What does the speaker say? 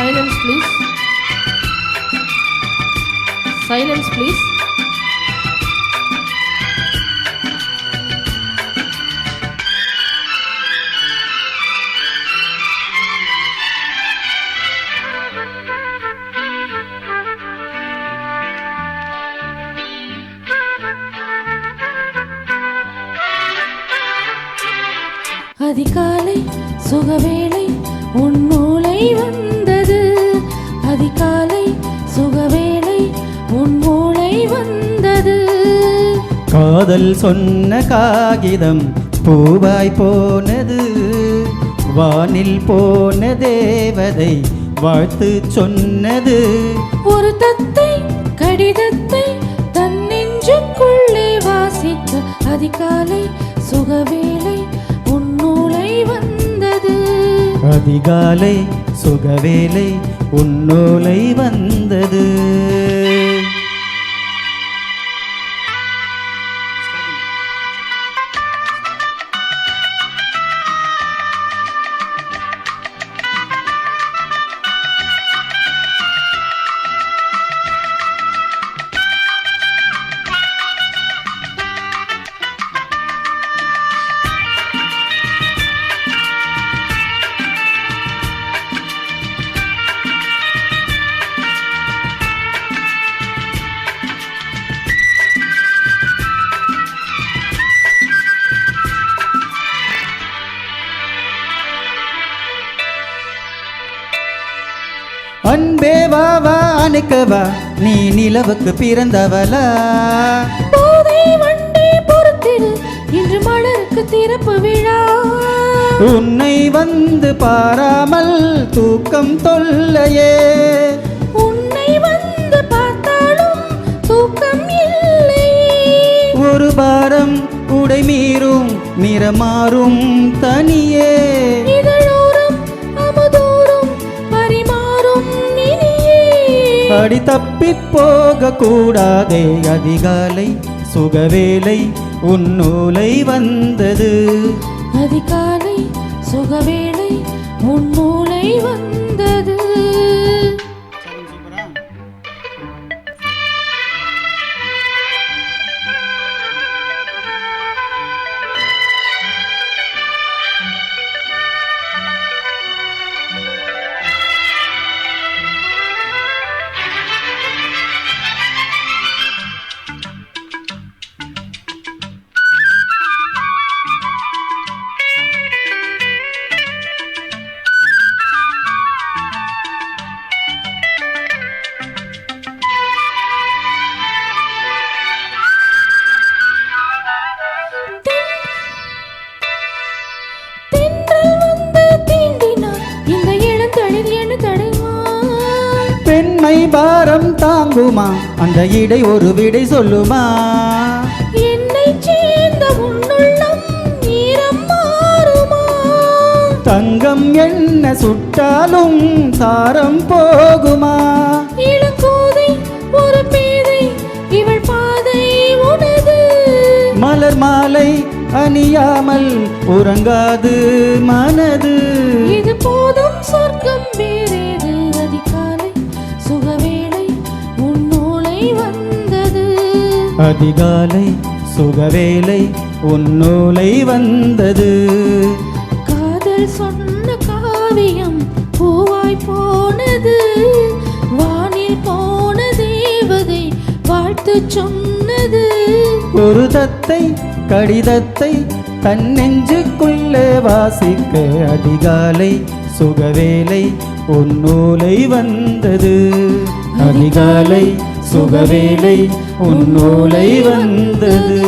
Silence, please. Silence, please. அதிகாலை சுகவேளை உன்னூலை வந்தது. அதிகாலை சுகவேளை உன்னூலை வந்தது. காதல் சொன்ன காகிதம் பூவாய் போனது. வானில் போன தேவதை வாழ்த்து சொன்னது. ஒரு தத்தை கடிதத்தை தன் நெஞ்சுக்குள்ளே வாசிக்க அதிகாலை சுகவேளை உன்னூலை வந்தது. அதிகாலை சுகவேளை உன்னூலை வந்தது. அன்பே வா வா அணைக்கவா, நீ நிலவுக்கு பிறந்தவளா. போதை வண்டி பொறுத்திரு, இன்று மலருக்கு திறப்பு விழா. உன்னை வந்து பாராமல் தூக்கம் தொல்லையே. உன்னை வந்து பார்த்தாலும் தூக்கம் இல்லை. ஒரு பாரம் உடை மீறும் நிறமாறும் தனியே. இதழோரம் அமுதோறும் பரிமாறும் நினையே. அடி தப்பி போக கூடாதே. அதிகாலை சுகவேளை உன்னூலை வந்தது. அதிகாலை சுகவேளை உன்னூலை வந்தது. பெண்மை பாரம் தாங்குமா, அந்த இடை ஒரு விடை சொல்லுமா. என்னை சேர்ந்த உன்னுள்ளம் ஈரம் மாறுமா. தங்கம் என்ன சுட்டாலும் சாரம் போகுமா. இளங்கோதை ஒரு பேதை, இவள் பாதை உனது. மலர் மாலை அணியாமல் உறங்காது மனது. இது போதும் சொர்க்கம் வேறேது. அதிகாலை சுகவேளை உன்னூலை வந்தது. அதிகாலை சுகவேளை உன்னூலை வந்தது. காதல் சொன்ன காவியம் பூவாய் போனது. வானில் போன தேவதை வாழ்த்து சொன்னது. ஒரு தத்தை கடிதத்தை தன் நெஞ்சுக்குள்ளே வாசிக்க அதிகாலை சுகவேளை உன்னூலை வந்தது. அதிகாலை சுகவேளை உன்னூலை வந்தது.